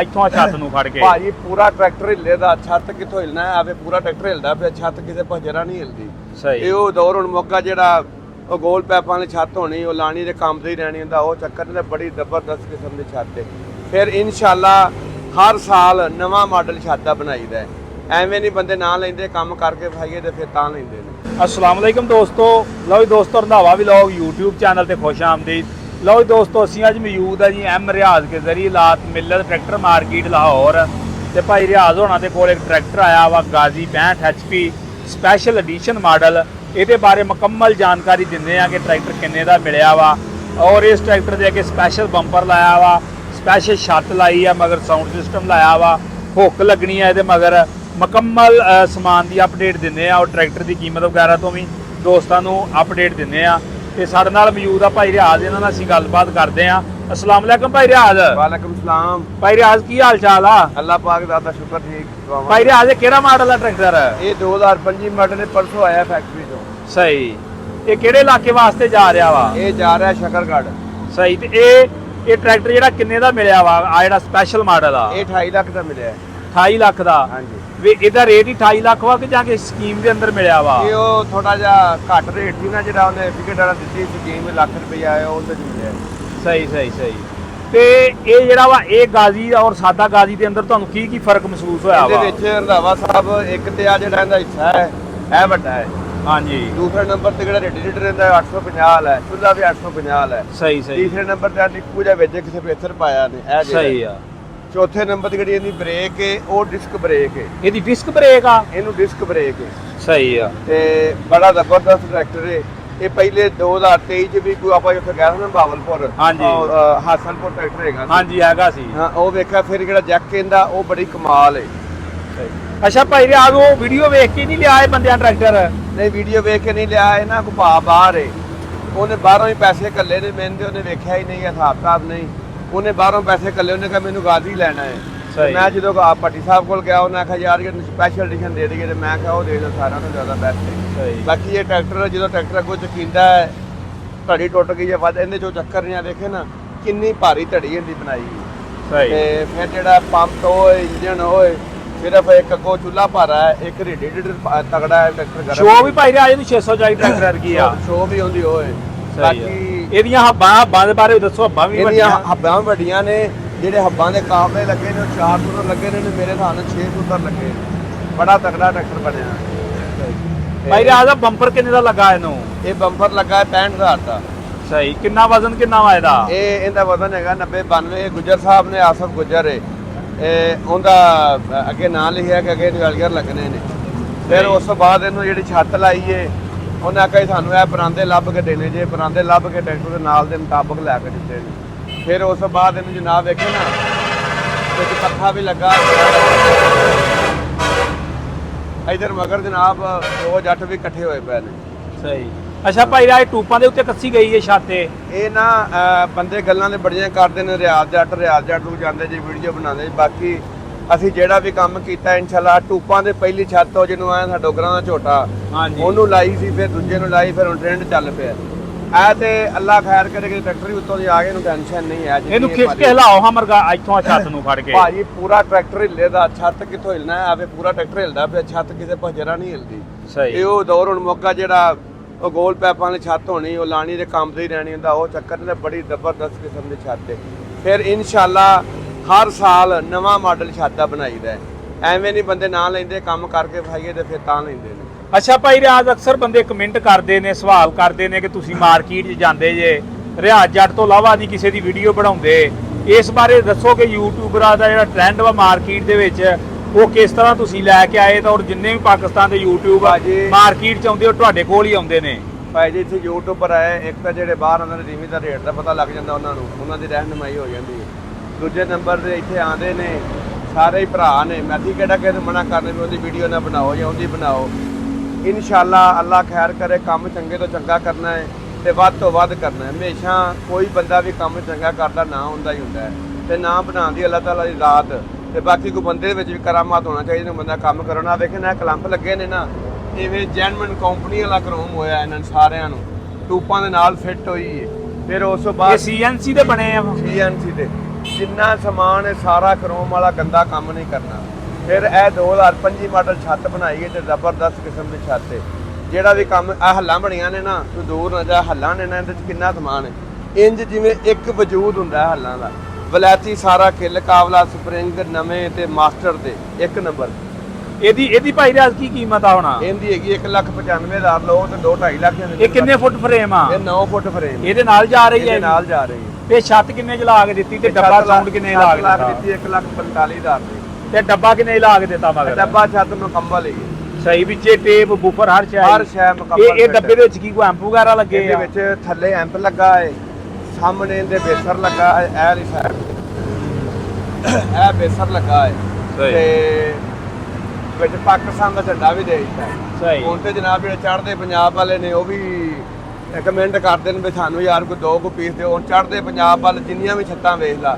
ਇੱਥੋਂ ਛੱਤ ਨੂੰ ਫੜ ਕੇ ਭਾਜੀ ਪੂਰਾ ਟਰੈਕਟਰ ਹਿੱਲੇ ਦਾ, ਛੱਤ ਕਿੱਥੋਂ ਹਿਲਣਾ ਹੈ? ਆਵੇ ਪੂਰਾ ਟਰੈਕਟਰ ਹਿਲਦਾ ਪਿਆ, ਛੱਤ ਕਿਸੇ ਭਜਰਾ ਨਹੀਂ ਹਿਲਦੀ। ਸਹੀ। ਇਹ ਉਹ ਦੌਰ ਹੁਣ ਮੌਕਾ ਜਿਹੜਾ ਉਹ ਗੋਲ ਪੈਪਾਂ ਵਾਲੀ ਛੱਤ ਹੋਣੀ, ਉਹ ਲਾਣੀ ਦੇ ਕੰਮ ਤੇ ਹੀ ਰਹਿਣੀ ਹੁੰਦਾ, ਉਹ ਚੱਕਰ ਨੇ ਬੜੀ ਜ਼ਬਰਦਸਤ ਕਿਸਮ ਦੀ ਛੱਤ ਹੈ। ਫਿਰ ਇਨਸ਼ਾਅੱਲਾ ਹਰ ਸਾਲ ਨਵਾਂ ਮਾਡਲ ਛੱਤ ਦਾ ਬਣਾਈਦਾ ਹੈ। ਐਵੇਂ ਨਹੀਂ ਬੰਦੇ ਨਾ ਲੈਂਦੇ, ਕੰਮ ਕਰਕੇ ਵਿਖਾਈਏ ਤੇ ਫਿਰ ਤਾਂ ਲੈਂਦੇ ਨੇ। अस्सलाम वालेकुम दोस्तों, लो जी दोस्तों रंधावा व्लॉग यूट्यूब चैनल ते खुश आमदीद। लो जी दोस्तों असीं अज मौजूद है जी एम रियाज के जरिए लात मिलत ट्रैक्टर मार्केट लाहौर ते भाई रियाज होना दे कोल एक ट्रैक्टर आया वा गाजी 65 HP स्पैशल एडिशन मॉडल। ਇਹਦੇ ਬਾਰੇ ਮੁਕੰਮਲ ਜਾਣਕਾਰੀ ਦਿੰਦੇ ਆ ਕਿ ਟਰੈਕਟਰ ਕਿੰਨੇ ਦਾ ਮਿਲਿਆ ਵਾ ਔਰ ਇਸ ਟਰੈਕਟਰ ਦੇ ਅੱਗੇ ਸਪੈਸ਼ਲ ਬੰਪਰ ਲਾਇਆ ਵਾ, ਸਪੈਸ਼ਲ ਛੱਤ ਲਾਈ ਆ, ਮਗਰ ਸਾਊਂਡ ਸਿਸਟਮ ਲਾਇਆ ਵਾ, ਹੁੱਕ ਲੱਗਣੀ ਆ ਇਹਦੇ ਮਗਰ। ਮੁਕੰਮਲ ਸਮਾਨ ਦੀ ਅਪਡੇਟ ਦਿੰਦੇ ਆ ਔਰ ਟਰੈਕਟਰ ਦੀ ਕੀਮਤ ਵਗੈਰਾ ਤੋਂ ਵੀ ਦੋਸਤਾਂ ਨੂੰ ਅਪਡੇਟ ਦਿੰਦੇ ਆ। ਤੇ ਸਾਡੇ ਨਾਲ ਮੌਜੂਦ ਆ ਭਾਈ ਰਿਆਜ਼, ਇਹਨਾਂ ਨਾਲ ਅਸੀਂ ਗੱਲਬਾਤ ਕਰਦੇ ਆ। अस्सलाम वालेकुम भाई रियाज। वालेकुम सलाम भाई रियाज की हाल चाल आ? अल्लाह पाक दा शुक्र ठीक। भाई रियाज केड़ा मॉडल है ट्रैक्टर? ये 2025 मॉडल है, परसों आया फैक्ट्री ਤੋਂ। सही। ये केड़े इलाके वास्ते जा रहा वा? ਇਹ ਜਾ ਰਿਹਾ ਸ਼ਕਰਗੜ੍ਹ। सही। ਤੇ ਇਹ ਟਰੈਕਟਰ ਜਿਹੜਾ ਕਿੰਨੇ ਦਾ ਮਿਲਿਆ ਵਾ ਆ ਜਿਹੜਾ ਸਪੈਸ਼ਲ ਮਾਡਲ ਆ? ਇਹ 28 ਲੱਖ ਦਾ ਮਿਲਿਆ। 28 ਲੱਖ ਦਾ? ਹਾਂਜੀ। ਵੀ ਇਹਦਾ ਰੇਟ ਹੀ 28 ਲੱਖ ਵਾ ਕਿ ਜਾਂ ਕਿ ਸਕੀਮ ਦੇ ਅੰਦਰ ਮਿਲਿਆ ਵਾ? ਇਹ ਉਹ ਥੋੜਾ ਜਿਹਾ ਘੱਟ ਰੇਟ ਸੀ ਨਾ, ਜਿਹੜਾ ਉਹਨੇ ਟਿਕਟ ਵਾਲਾ ਦਿੱਤੀ ਸਕੀਮ ਲੱਖ ਰੁਪਇਆ ਆਇਆ ਉਹਦੇ ਚ ਮਿਲਿਆ। ਸਹੀ ਸਹੀ ਸਹੀ। ਤੇ ਇਹ ਜਿਹੜਾ ਵਾ ਇਹ ਗਾਜ਼ੀ ਔਰ ਸਾਦਾ ਗਾਜ਼ੀ ਦੇ ਅੰਦਰ ਤੁਹਾਨੂੰ ਕੀ ਫਰਕ ਮਹਿਸੂਸ ਹੋਇਆ ਵਾ? ਇਹਦੇ ਵਿੱਚ ਰੰਧਾਵਾ ਸਾਹਿਬ ਇੱਕ ਤੇ ਆ ਜਿਹੜਾ ਇਹਦਾ ਹਿੱਸਾ ਹੈ ਇਹ ਵੱਡਾ ਹੈ। ਹਾਂਜੀ। ਦੂਸਰੇ ਨੰਬਰ ਤੇ ਜਿਹੜਾ ਰੇਡੀਏਟਰ ਇਹਦਾ 850 ਹੈ, ਚੁੱਲ੍ਹਾ ਵੀ 850 ਹੈ। ਸਹੀ ਸਹੀ। ਤੀਸਰੇ ਨੰਬਰ ਤੇ ਨਿੱਕੂ ਜਿਹਾ ਵਿੱਚ ਕਿਸੇ ਪੇਥਰ ਪਾਇਆ ਨੇ ਇਹ ਜਿਹੜਾ। ਸਹੀ ਆ। ਚੌਥੇ ਨੰਬਰ ਤੇ ਜਿਹੜੀ ਇਹਦੀ ਬ੍ਰੇਕ ਹੈ ਉਹ ਡਿਸਕ ਬ੍ਰੇਕ ਹੈ। ਇਹਦੀ ਡਿਸਕ ਬ੍ਰੇਕ ਆ? ਇਹਨੂੰ ਡਿਸਕ ਬ੍ਰੇਕ ਹੈ। ਸਹੀ ਆ। ਤੇ ਬੜਾ ਜ਼ਬਰਦਸਤ ਟਰੈਕਟਰ ਹੈ ਇਹ। ਪਹਿਲੇ 2023 ਚ ਵੀ ਕੋਈ ਆਪਾਂ ਉੱਥੇ ਗਿਆ ਸੀ ਨਾ ਬਾਵਲਪੁਰ, ਹਾਂਜੀ, ਹਾਸਨਪੁਰ ਟਰੈਕਟਰ ਹੈਗਾ। ਹਾਂਜੀ ਹੈਗਾ ਸੀ। ਹਾਂ ਉਹ ਵੇਖਿਆ। ਫਿਰ ਜਿਹੜਾ ਜੈਕ ਕਹਿੰਦਾ ਉਹ ਬੜੀ ਕਮਾਲ ਹੈ। ਅੱਛਾ ਭਾਈ ਰਿਆਜ਼ ਉਹ ਵੀਡੀਓ ਵੇਖ ਕੇ ਨਹੀਂ ਲਿਆ ਇਹ ਬੰਦਿਆਂ ਟਰੈਕਟਰ? ਨਹੀਂ ਵੀਡੀਓ ਵੇਖ ਕੇ ਨਹੀਂ ਲਿਆ, ਇਹਨਾਂ ਕੋ ਭਾ ਬਾਹਰ ਹੈ। ਉਹਨੇ ਬਾਹਰੋਂ ਹੀ ਪੈਸੇ ਕੱਲੇ ਨੇ, ਮੈਨੂੰ ਤੇ ਉਹਨੇ ਵੇਖਿਆ ਹੀ ਨਹੀਂ, ਹਿਸਾਬ ਕਿਤਾਬ ਨਹੀਂ। ਉਹਨੇ ਬਾਹਰੋਂ ਪੈਸੇ ਕੱਲੇ, ਉਹਨੇ ਕਿਹਾ ਮੈਨੂੰ ਗਾਜ਼ੀ ਲੈਣਾ ਹੈ। ਮੈਂ ਜਦੋਂ ਭੱਟੀ ਸਾਹਿਬ ਕੋਲ ਗਿਆ ਉਹਨੇ ਆਖਿਆ ਯਾਰ ਇਹ ਸਪੈਸ਼ਲ ਐਡੀਸ਼ਨ ਦੇ ਦੇਈਏ, ਤੇ ਮੈਂ ਕਿਹਾ ਉਹ ਦੇ ਦਿਓ, ਸਾਰਿਆਂ ਤੋਂ ਜ਼ਿਆਦਾ ਬੈਸਟ ਹੈ। ਬਾਕੀ ਇਹ ਟਰੈਕਟਰ ਜਦੋਂ ਟਰੈਕਟਰ ਅੱਗੋਂ ਚਕੀਂਦਾ ਹੈ ਧੜੀ ਟੁੱਟ ਗਈ ਹੈ ਵੱਧ, ਇਹਦੇ ਚੋਂ ਚੱਕਰ ਨਹੀਂ ਆ। ਦੇਖੇ ਨਾ ਕਿੰਨੀ ਭਾਰੀ ਧੜੀ ਇਹਦੀ ਬਣਾਈ। ਤੇ ਫਿਰ ਜਿਹੜਾ ਪੰਪ ਹੋਏ ਇੰਜਨ ਹੋਏ, ਸਿਰਫ ਇੱਕ ਅੱਗੋਂ ਚੁੱਲ੍ਹਾ ਭਾਰਾ ਹੈ, ਇੱਕ ਰੇਡੀਏਟਰ ਤਗੜਾ ਹੈ ਟਰੈਕਟਰ। ਸ਼ੋ ਵੀ ਭਾਈ ਰਿਆਜ਼ ਨੂੰ 640 ਟਰੈਕਟਰ ਵਰਗੀ ਆ। ਸ਼ੋ ਵੀ ਹੁੰਦੀ ਹੋਏ। ਬਾਕੀ ਇਹਦੀਆਂ ਹੱਬਾਂ ਦੇ ਬਾਰੇ ਦੱਸੋ। ਹੱਬਾਂ ਵੀ ਇਹਦੀਆਂ ਹੱਬਾਂ ਵੱਡੀਆਂ ਨੇ, ਜਿਹੜੇ ਹੱਬਾਂ ਦੇ ਕਾਬਲੇ ਲੱਗੇ ਨੇ ਉਹ 4 ਫੁੱਟ ਲੱਗੇ ਨੇ, ਮੇਰੇ ਹਿਸਾਬ ਨਾਲ 6 ਫੁੱਟ ਲੱਗੇ ਨੇ। ਬੜਾ ਤਕੜਾ ਟਰੈਕਟਰ ਬਣਿਆ। ਭਾਈ ਰਿਆਜ਼ ਦਾ ਬੰਪਰ ਕਿੰਨੇ ਦਾ ਲੱਗਾ ਇਹਨੂੰ? ਇਹ ਬੰਪਰ ਲੱਗਾ 65,000 ਦਾ। ਸਹੀ। ਕਿੰਨਾ ਵਜ਼ਨ ਕਿੰਨਾ ਵਾ ਇਹਦਾ? ਇਹਦਾ ਵਜ਼ਨ ਹੈਗਾ 90-92। ਗੁੱਜਰ ਸਾਹਿਬ ਨੇ, ਆਸਫ ਗੁੱਜਰ ਹੈ, ਉਹਦਾ ਅੱਗੇ ਨਾਂ ਲਿਖਿਆ ਕਿ ਅੱਗੇ ਨਿਵਾਲਗਰ ਲੱਗਣੇ ਨੇ। ਫਿਰ ਉਸ ਤੋਂ ਬਾਅਦ ਇਹਨੂੰ ਜਿਹੜੀ ਛੱਤ ਲਾਈ ਏ ਉਹਨੇ ਆਖਿਆ ਸਾਨੂੰ ਇਹ ਪਰਾਂਦੇ ਲੱਭ ਕੇ ਦੇਣੇ ਜੇ, ਪਰਾਂਦੇ ਲੱਭ ਕੇ ਟਰੈਕਟਰ ਦੇ ਨਾਲ ਦੇ ਮੁਤਾਬਕ ਲੈ ਕੇ ਦਿੱਤੇ ਨੇ। ਫਿਰ ਉਸ ਤੋਂ ਬਾਅਦ ਇਹਨੂੰ ਜਨਾਬ ਵੇਖੇ ਨਾ ਇੱਕ ਪੱਖਾ ਵੀ ਲੱਗਾ। ਇਧਰ ਮਗਰ ਜਨਾਬ ਦੋ ਜੱਟ ਵੀ ਇਕੱਠੇ ਹੋਏ ਪਏ ਨੇ। ਸਹੀ। ਅੱਛਾ ਭਾਈ ਰਾਏ ਟੂਪਾਂ ਦੇ ਉੱਤੇ ਕੱਸੀ ਗਈ ਹੈ ਛੱਤ ਤੇ? ਇਹ ਨਾ ਬੰਦੇ ਗੱਲਾਂ ਦੇ ਬੜੀਆਂ ਕਰਦੇ ਨੇ, ਰਿਆਜ਼ ਜੱਟ ਨੂੰ ਜਾਂਦੇ ਜੀ ਵੀਡੀਓ ਬਣਾਉਂਦੇ ਜੀ। ਬਾਕੀ ਅਸੀਂ ਜਿਹੜਾ ਵੀ ਕੰਮ ਕੀਤਾ ਇਨਸ਼ਾਅੱਲਾ ਟੂਪਾਂ ਦੇ ਪਹਿਲੀ ਛੱਤ ਹੋ ਜਿਹਨੂੰ ਆਇਆ ਡੋਗਰਾਂ ਦਾ ਝੋਟਾ, ਉਹਨੂੰ ਲਾਈ ਸੀ, ਫਿਰ ਦੂਜੇ ਨੂੰ ਲਾਈ, ਫਿਰ ਹੁਣ ਟ੍ਰੈਂਡ ਚੱਲ ਪਿਆ। ਇਹ ਤੇ ਅੱਲਾ ਖੈਰ ਕਰੇ ਕਿ ਟਰੈਕਟਰ ਵੀ ਉੱਤੋਂ ਦੀ ਆ ਗਏ, ਇਹਨੂੰ ਟੈਨਸ਼ਨ ਨਹੀਂ ਹੈ। ਇਹਨੂੰ ਖਿੱਚ ਕੇ ਹਿਲਾਓ ਹਾਂ ਮਰਗਾ ਇੱਥੋਂ ਛੱਤ ਨੂੰ ਫੜ ਕੇ। ਭਾਜੀ ਪੂਰਾ ਟਰੈਕਟਰ ਹਿੱਲੇ ਦਾ, ਛੱਤ ਕਿੱਥੋਂ ਹਿਲਣਾ ਹੈ? ਆਵੇ ਪੂਰਾ ਟਰੈਕਟਰ ਹਿਲਦਾ ਪਿਆ, ਛੱਤ ਕਿਸੇ ਭਜਰਾ ਨਹੀਂ ਹਿਲਦੀ। ਇਹ ਉਹ ਦੌਰ ਹੁਣ ਮੌਕਾ ਜਿਹੜਾ ਉਹ ਗੋਲ ਪੈਪਾਂ ਵਾਲੀ ਛੱਤ ਹੋਣੀ, ਉਹ ਲਾਣੀ ਦੇ ਕੰਮ ਤੇ ਹੀ ਰਹਿਣੀ ਹੁੰਦਾ, ਉਹ ਚੱਕਰ ਨੇ ਬੜੀ ਜ਼ਬਰਦਸਤ ਕਿਸਮ ਦੀ ਛੱਤ ਹੈ। ਫਿਰ ਇਨਸ਼ਾਅੱਲਾ ਹਰ ਸਾਲ ਨਵਾਂ ਮਾਡਲ ਛੱਤ ਦਾ ਬਣਾਈਦਾ। ਐਵੇਂ ਨਹੀਂ ਬੰਦੇ ਨਾ ਲੈਂਦੇ, ਕੰਮ ਕਰਕੇ ਵਿਖਾਈਏ ਤੇ ਫਿਰ ਤਾਂ ਲੈਂਦੇ ਨੇ। ਅੱਛਾ ਭਾਈ ਰਿਆਜ਼ ਅਕਸਰ ਬੰਦੇ ਕਮੈਂਟ ਕਰਦੇ ਨੇ, ਸਵਾਲ ਕਰਦੇ ਨੇ ਕਿ ਤੁਸੀਂ ਮਾਰਕੀਟ 'ਚ ਜਾਂਦੇ ਜੇ, ਰਿਆਜ਼ ਜੱਟ ਤੋਂ ਇਲਾਵਾ ਨਹੀਂ ਕਿਸੇ ਦੀ ਵੀਡੀਓ ਬਣਾਉਂਦੇ। ਇਸ ਬਾਰੇ ਦੱਸੋ ਕਿ ਯੂਟਿਊਬਰਾਂ ਦਾ ਜਿਹੜਾ ਟ੍ਰੈਂਡ ਵਾ ਮਾਰਕੀਟ ਦੇ ਵਿੱਚ ਉਹ ਕਿਸ ਤਰ੍ਹਾਂ ਤੁਸੀਂ ਲੈ ਕੇ ਆਏ ਤਾਂ, ਔਰ ਜਿੰਨੇ ਵੀ ਪਾਕਿਸਤਾਨ ਦੇ ਯੂਟਿਊਬ ਮਾਰਕੀਟ 'ਚ ਆਉਂਦੇ ਉਹ ਤੁਹਾਡੇ ਕੋਲ ਹੀ ਆਉਂਦੇ ਨੇ? ਭਾਈ ਜੀ ਇੱਥੇ ਯੂਟਿਊਬਰ ਆਏ, ਇੱਕ ਤਾਂ ਜਿਹੜੇ ਬਾਹਰ ਉਹਨਾਂ ਦੇ ਰੀਵੀ ਦਾ ਰੇਟ ਦਾ ਪਤਾ ਲੱਗ ਜਾਂਦਾ ਉਹਨਾਂ ਨੂੰ, ਉਹਨਾਂ ਦੀ ਰਹਿਨੁਮਾਈ ਹੋ ਜਾਂਦੀ ਹੈ। ਦੂਜੇ ਨੰਬਰ ਤੇ ਇੱਥੇ ਆਉਂਦੇ ਨੇ ਸਾਰੇ ਹੀ ਭਰਾ ਨੇ। ਮੈਂ ਵੀ ਕਿਹੜਾ ਕਿਸੇ ਨੂੰ ਮਨਾ ਕਰਨੇ ਵੀ ਉਹਦੀ ਵੀਡੀਓ ਨਾ ਬਣਾਓ ਜਾਂ ਉਹਦੀ ਬਣਾਓ। ਇਨਸ਼ਾਅੱਲਾ ਅੱਲਾ ਖੈਰ ਕਰੇ, ਕੰਮ ਚੰਗੇ ਤੋਂ ਚੰਗਾ ਕਰਨਾ ਹੈ ਤੇ ਵੱਧ ਤੋਂ ਵੱਧ ਕਰਨਾ ਹੈ। ਹਮੇਸ਼ਾ ਕੋਈ ਬੰਦਾ ਵੀ ਕੰਮ ਚੰਗਾ ਕਰਦਾ ਨਾ ਹੁੰਦਾ ਹੀ ਹੁੰਦਾ ਹੈ, ਤੇ ਨਾ ਬਣਾਉਣ ਦੀ ਅੱਲਾਹ ਤਾਲਾ ਦੀ ਜ਼ਾਤ। ਤੇ ਬਾਕੀ ਕੋਈ ਬੰਦੇ ਦੇ ਵਿੱਚ ਵੀ ਕਰਾਮਾਤ ਹੋਣਾ ਚਾਹੀਦਾ, ਬੰਦਾ ਕੰਮ ਕਰਨਾ। ਵੇਖੇ ਨਾ ਕਲੰਪ ਲੱਗੇ ਨੇ ਨਾ, ਇਵੇਂ ਜੈਨੂਇਨ ਕੰਪਨੀ ਵਾਲਾ ਕਰੋਮ ਹੋਇਆ ਇਹਨਾਂ ਸਾਰਿਆਂ ਨੂੰ, ਟੂਪਾਂ ਦੇ ਨਾਲ ਫਿੱਟ ਹੋਈ ਹੈ। ਫਿਰ ਉਸ ਤੋਂ ਬਾਅਦ ਸੀਐਨਸੀ ਦੇ ਬਣੇ ਆ? ਸੀਐਨਸੀ ਦੇ ਜਿੰਨਾ ਸਮਾਨ ਹੈ ਸਾਰਾ ਕ੍ਰੋਮ ਵਾਲਾ ਗੰਦਾ ਕੰਮ ਨਹੀਂ ਕਰਨਾ। ਫਿਰ ਇਹ 2025 ਮਾਡਲ ਛੱਤ ਬਣਾਈ ਹੈ ਤੇ ਜ਼ਬਰਦਸਤ ਕਿਸਮ ਦੀ ਛੱਤ ਹੈ। ਜਿਹੜਾ ਵੀ ਕੰਮ ਆ ਹੱਲਾਂ ਬਣੀਆਂ ਨੇ ਨਾ, ਤੂੰ ਦੂਰ ਨਾ ਜਾ, ਹੱਲਾਂ ਨੇ ਨਾ ਇਹਦੇ 'ਚ ਕਿੰਨਾ ਸਮਾਨ ਹੈ। ਇੰਜ ਜਿਵੇਂ ਇੱਕ ਵਜੂਦ ਹੁੰਦਾ ਹੈ ਹੱਲਾਂ ਦਾ। ਵਲੈਤੀ ਸਾਰਾ ਕਿੱਲ ਕਾਬਲਾ ਸਪਰਿੰਗ ਨਵੇਂ ਤੇ ਮਾਸਟਰ ਦੇ 1 ਨੰਬਰ। ਇਹਦੀ ਭਾਈ ਰਾਜ ਕੀ ਕੀਮਤ ਆ ਹੋਣਾ? ਇਹਦੀ ਹੈਗੀ 1,95,000 ਲਓ ਤੇ 2-2.5 ਲੱਖ ਇਹ ਕਿੰਨੇ ਫੁੱਟ ਫਰੇਮ ਆ? ਇਹ 9 ਫੁੱਟ ਫਰੇਮ ਇਹਦੇ ਨਾਲ ਜਾ ਰਹੀ ਹੈ? ਇਹਦੇ ਨਾਲ ਜਾ ਰਹੀ ਹੈ। ਤੇ ਛੱਤ ਕਿੰਨੇ ਚ ਲਾ ਕੇ ਦਿੱਤੀ ਤੇ ਡੱਬਾ ਸਾਊਂਡ ਕਿੰਨੇ ਲਾ ਕੇ ਦਿੱਤਾ? ਦਿੱਤੀ 1,45,000 ਦੀ। ਤੇ ਡੱਬਾ ਕਿੰਨੇ ਲਾ ਕੇ ਦਿੱਤਾ ਮਗਰ? ਡੱਬਾ ਛੱਤ ਮੁਕੰਮਲ ਹੈ। ਸਹੀ, ਵਿੱਚੇ ਟੇਪ ਬੂਫਰ ਹਰ ਸ਼ੈ ਮੁਕੰਮਲ। ਇਹ ਡੱਬੇ ਦੇ ਵਿੱਚ ਕੀ ਕੋਈ ਐਂਪ ਵਗੈਰਾ ਲੱਗੇ ਆ? ਇਹਦੇ ਵਿੱਚ ਥੱਲੇ ਐਂਪ ਲੱਗਾ ਹੈ, ਸਾਹਮਣੇ ਇਹਦੇ ਬੇਸਰ ਲੱਗਾ ਹੈ, ਇਹ ਵਾਲੀ ਸਾਈਡ ਇਹ ਬੇਸਰ ਲੱਗਾ ਹੈ ਤੇ ਵਿੱਚ ਪਾਕਿਸਤਾਨ ਦਾ ਝੰਡਾ ਵੀ ਦੇ ਦਿੱਤਾ ਹੈ। ਸਹੀ। ਹੁਣ ਤੇ ਜਨਾਬ ਜਿਹੜੇ ਚੜ੍ਹਦੇ ਪੰਜਾਬ ਵਾਲੇ ਨੇ ਉਹ ਵੀ ਕਮੈਂਟ ਕਰਦੇ ਨੇ ਵੀ ਸਾਨੂੰ ਯਾਰ ਕੋਈ 2 ਪੀਸ ਦਿਓ। ਹੁਣ ਚੜ੍ਹਦੇ ਪੰਜਾਬ ਵਾਲੇ ਜਿੰਨੀਆਂ ਵੀ ਛੱਤਾਂ ਵੇਖ ਲਾ,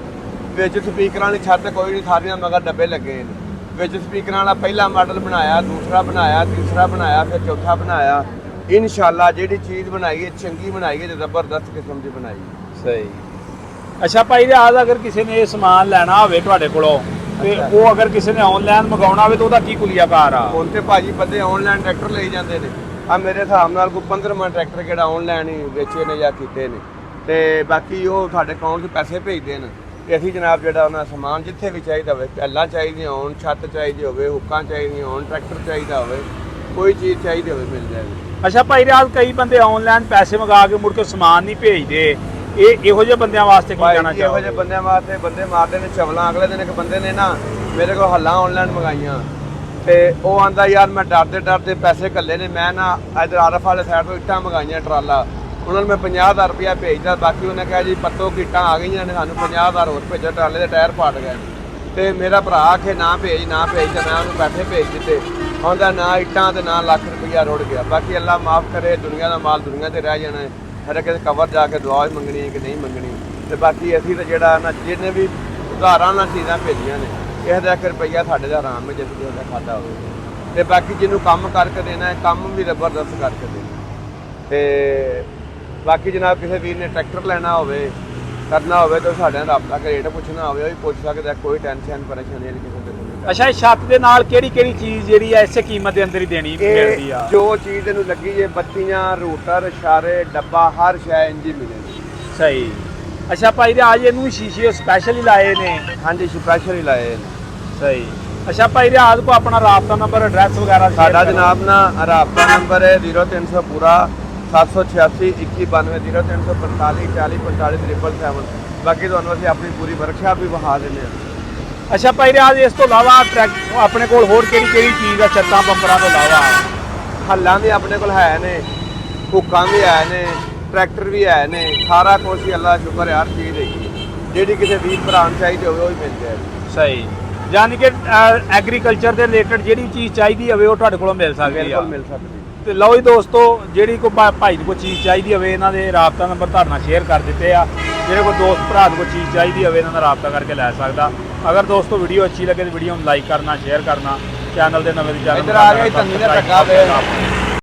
ਵਿੱਚ ਸਪੀਕਰਾਂ ਵਾਲੀ ਛੱਤ ਕੋਈ ਨਹੀਂ, ਸਾਰੀਆਂ ਮਗਰ ਡੱਬੇ ਲੱਗੇ ਨੇ। ਵਿੱਚ ਸਪੀਕਰਾਂ ਵਾਲਾ ਪਹਿਲਾ ਮਾਡਲ ਬਣਾਇਆ, ਦੂਸਰਾ ਬਣਾਇਆ, ਤੀਸਰਾ ਬਣਾਇਆ, ਫਿਰ ਚੌਥਾ ਬਣਾਇਆ। ਇਨਸ਼ਾਅੱਲਾ ਜਿਹੜੀ ਚੀਜ਼ ਬਣਾਈ ਹੈ ਚੰਗੀ ਬਣਾਈ ਹੈ ਤੇ ਜ਼ਬਰਦਸਤ ਕਿਸਮ ਦੀ ਬਣਾਈ ਹੈ। ਸਹੀ। ਅੱਛਾ ਭਾਈ ਰਿਆਜ਼, ਅਗਰ ਕਿਸੇ ਨੇ ਇਹ ਸਮਾਨ ਲੈਣਾ ਹੋਵੇ ਤੁਹਾਡੇ ਕੋਲੋਂ ਤੇ ਉਹ ਅਗਰ ਕਿਸੇ ਨੇ ਆਨਲਾਈਨ ਮੰਗਾਉਣਾ ਹੋਵੇ ਤਾਂ ਉਹਦਾ ਕੀ ਕੁਲੀਆਕਾਰ ਆ? ਹੁਣ ਤੇ ਭਾਜੀ ਬੰਦੇ ਆਨਲਾਈਨ ਟਰੈਕਟਰ ਲਈ ਜਾਂਦੇ ਨੇ। ਆ ਮੇਰੇ ਹਿਸਾਬ ਨਾਲ ਕੋਈ 15ਵਾਂ ਟਰੈਕਟਰ ਕਿਹੜਾ ਆਨਲਾਈਨ ਹੀ ਵੇਚੇ ਨੇ ਜਾਂ ਕੀਤੇ ਨੇ, ਤੇ ਬਾਕੀ ਉਹ ਸਾਡੇ ਅਕਾਊਂਟ 'ਚ ਪੈਸੇ ਭੇਜਦੇ ਨੇ ਤੇ ਅਸੀਂ ਜਨਾਬ ਜਿਹੜਾ ਉਹਨਾਂ ਸਮਾਨ ਜਿੱਥੇ ਵੀ ਚਾਹੀਦਾ ਹੋਵੇ, ਪਹਿਲਾਂ ਚਾਹੀਦੀਆਂ ਹੋਣ, ਛੱਤ ਚਾਹੀਦੀ ਹੋਵੇ, ਹੁੱਕਾਂ ਚਾਹੀਦੀਆਂ ਹੋਣ, ਟਰੈਕਟਰ ਚਾਹੀਦਾ ਹੋਵੇ, ਕੋਈ ਚੀਜ਼ ਚਾਹੀਦੀ ਹੋਵੇ ਮਿਲ ਜਾਏਗੀ। ਅੱਛਾ ਭਾਈ ਰਿਆਜ਼, ਕਈ ਬੰਦੇ ਆਨਲਾਈਨ ਪੈਸੇ ਮੰਗਾ ਕੇ ਮੁੜ ਕੇ ਸਮਾਨ ਨਹੀਂ ਭੇਜਦੇ, ਇਹੋ ਜਿਹੇ ਬੰਦਿਆਂ ਵਾਸਤੇ ਕੀ ਕਹਿਣਾ ਚਾਹੋਗੇ? ਇਹੋ ਜਿਹੇ ਬੰਦਿਆਂ ਵਾਸਤੇ ਬੰਦੇ ਮਾਰਦੇ ਨੇ ਚਵਲਾਂ। ਅਗਲੇ ਦਿਨ ਇੱਕ ਬੰਦੇ ਨੇ ਨਾ ਮੇਰੇ ਕੋਲ ਹੱਲਾਂ ਆਨਲਾਈਨ ਮੰਗਾਈਆਂ ਤੇ ਉਹ ਆਂਦਾ ਯਾਰ ਮੈਂ ਡਰਦੇ ਪੈਸੇ ਘੱਲੇ ਨੇ, ਮੈਂ ਨਾ ਇਧਰ ਆਰਫ ਵਾਲੇ ਸਾਈਡ ਤੋਂ ਇੱਟਾਂ ਮੰਗਾਈਆਂ ਟਰਾਲਾ, ਉਹਨਾਂ ਨੂੰ ਮੈਂ 50,000 ਰੁਪਇਆ ਭੇਜਦਾ। ਬਾਕੀ ਉਹਨੇ ਕਿਹਾ ਜੀ ਪੱਤੋ ਕੀਟਾਂ ਆ ਗਈਆਂ ਨੇ, ਸਾਨੂੰ 50,000 ਹੋਰ ਭੇਜੋ, ਟਰਾਲੇ ਦੇ ਟਾਇਰ ਪਾਟ ਗਏ। ਤੇ ਮੇਰਾ ਭਰਾ ਆਖੇ ਨਾ ਭੇਜ ਤੇ ਮੈਂ ਉਹਨੂੰ ਪੈਸੇ ਭੇਜ ਦਿੱਤੇ। ਆਉਂਦਾ ਨਾ ਇੱਟਾਂ ਤੇ ਨਾ ਲੱਖ ਰੁਪਇਆ ਰੁੜ ਗਿਆ। ਬਾਕੀ ਅੱਲਾ ਮਾਫ ਕਰੇ, ਦੁਨੀਆ ਦਾ ਮਾਲ ਦੁਨੀਆ ਤੇ ਰਹਿ ਜਾਣਾ ਹੈ। ਹਰ ਕਿਸੇ ਕਵਰ ਜਾ ਕੇ ਦੁਆ ਵੀ ਮੰਗਣੀ ਕਿ ਨਹੀਂ ਮੰਗਣੀ। ਤੇ ਬਾਕੀ ਅਸੀਂ ਤਾਂ ਜਿਹੜਾ ਨਾ ਜਿਹਨੇ ਵੀ ਉਧਾਰਾਂ ਨਾਲ ਚੀਜ਼ਾਂ ਭੇਜੀਆਂ ਨੇ, ਕਿਸੇ ਦਾ 1 ਰੁਪਈਆ ਸਾਡੇ ਦਾ ਆਰਾਮ ਹੈ, ਜਿਸ ਕਿਸੇ ਦਾ ਖਾਦਾ ਹੋਵੇ। ਤੇ ਬਾਕੀ ਜਿਹਨੂੰ ਕੰਮ ਕਰਕੇ ਦੇਣਾ ਹੈ, ਕੰਮ ਵੀ ਜ਼ਬਰਦਸਤ ਕਰਕੇ ਦੇਣਾ। ਤੇ ਬਾਕੀ ਜਨਾਬ ਕਿਸੇ ਵੀਰ ਨੇ ਟਰੈਕਟਰ ਲੈਣਾ ਹੋਵੇ, ਕਰਨਾ ਹੋਵੇ ਤਾਂ ਸਾਡੇ ਨਾਲ ਰਾਬਤਾ ਕਰ, ਰੇਟ ਪੁੱਛਣਾ ਹੋਵੇ ਉਹ ਵੀ ਪੁੱਛ ਸਕਦਾ, ਕੋਈ ਟੈਨਸ਼ਨ ਪਰੇਸ਼ਾਨੀ ਨਹੀਂ ਕਿਸੇ ਦੇ। ਅੱਛਾ, ਇਹ ਛੱਤ ਦੇ ਨਾਲ ਕਿਹੜੀ ਚੀਜ਼ ਜਿਹੜੀ ਹੈ ਇਸੇ ਕੀਮਤ ਦੇ ਅੰਦਰ ਹੀ ਦੇਣੀ ਮਿਲਦੀ ਆ? ਜੋ ਚੀਜ਼ ਇਹਨੂੰ ਲੱਗੀ ਜੇ ਬੱਤੀਆਂ, ਰੂਟਰ, ਇਸ਼ਾਰੇ, ਡੱਬਾ, ਹਰ ਸ਼ੈ ਇੰਜ ਹੀ ਮਿਲੇਗੀ। ਸਹੀ। ਅੱਛਾ ਭਾਈ ਰਿਆਜ਼, ਇਹਨੂੰ ਸ਼ੀਸ਼ੇ ਸਪੈਸ਼ਲ ਹੀ ਲਾਏ ਨੇ? ਹਾਂਜੀ, ਸਪੈਸ਼ਲ ਹੀ ਲਾਏ ਨੇ। ਸਹੀ। ਅੱਛਾ ਭਾਈ ਰਿਆਜ਼, ਕੋ ਆਪਣਾ ਰਾਬਤਾ ਨੰਬਰ, ਐਡਰੈਸ ਵਗੈਰਾ? ਸਾਡਾ ਜਨਾਬ ਨਾ ਰਾਬਤਾ ਨੰਬਰ ਹੈ 0300 ਪੂਰਾ 786 2192 0345 40 45 777। ਬਾਕੀ ਤੁਹਾਨੂੰ ਅਸੀਂ ਆਪਣੀ ਪੂਰੀ ਵਰਕਸ਼ਾਪ ਵੀ ਵਿਖਾ ਦਿੰਦੇ ਹਾਂ। ਅੱਛਾ ਭਾਈ ਰਿਆਜ਼, ਇਸ ਤੋਂ ਇਲਾਵਾ ਆਪਣੇ ਕੋਲ ਹੋਰ ਕਿਹੜੀ ਚੀਜ਼ ਆ ਛੱਤਾਂ ਬੰਪਰਾਂ ਤੋਂ ਇਲਾਵਾ? ਹੱਲਾਂ ਵੀ ਆਪਣੇ ਕੋਲ ਹੈ ਨੇ, ਹੁੱਕਾਂ ਵੀ ਹੈ ਨੇ, ਟਰੈਕਟਰ ਵੀ ਹੈ ਨੇ, ਸਾਰਾ ਕੁਝ ਹੀ ਅੱਲਾ ਦਾ ਸ਼ੁਕਰ ਹੈ, ਹਰ ਚੀਜ਼ ਹੈਗੀ। ਜਿਹੜੀ ਕਿਸੇ ਵੀਰ ਭਰਾ ਨੂੰ ਚਾਹੀਦੀ ਹੋਵੇ ਉਹ ਹੀ ਮਿਲ ਜਾਏਗੀ। ਸਹੀ। ਯਾਨੀ ਕਿ ਐਗਰੀਕਲਚਰ ਦੇ ਰਿਲੇਟਡ ਜਿਹੜੀ ਚੀਜ਼ ਚਾਹੀਦੀ ਹੋਵੇ ਉਹ ਤੁਹਾਡੇ ਕੋਲੋਂ ਮਿਲ ਸਕਦੀ ਆ? ਬਿਲਕੁਲ ਮਿਲ ਸਕਦੀ। ਤੇ ਲਓ ਜੀ ਦੋਸਤੋ, ਜਿਹੜੀ ਕੋਈ ਭਾਈ ਨੂੰ ਕੋਈ ਚੀਜ਼ ਚਾਹੀਦੀ ਹੋਵੇ, ਇਹਨਾਂ ਦੇ ਰਾਬਤਾ ਨੰਬਰ ਤੁਹਾਡੇ ਨਾਲ ਸ਼ੇਅਰ ਕਰ ਦਿੱਤੇ ਆ। ਜਿਹੜੇ ਕੋਈ ਦੋਸਤ ਭਰਾ ਨੂੰ ਕੋਈ ਚੀਜ਼ ਚਾਹੀਦੀ ਹੋਵੇ, ਇਹਨਾਂ ਦਾ ਰਾਬਤਾ ਕਰਕੇ ਲੈ ਸਕਦਾ। ਅਗਰ ਦੋਸਤੋ ਵੀਡੀਓ ਅੱਛੀ ਲੱਗੇ ਤਾਂ ਵੀਡੀਓ ਨੂੰ ਲਾਈਕ ਕਰਨਾ, ਸ਼ੇਅਰ ਕਰਨਾ, ਚੈਨਲ ਦੇ ਨਵੇਂ ਚੈਨਲ ਇੱਧਰ ਆ ਗਏ ਧੰਨੀ ਦਾ ਟੱਕਾ ਵੇ।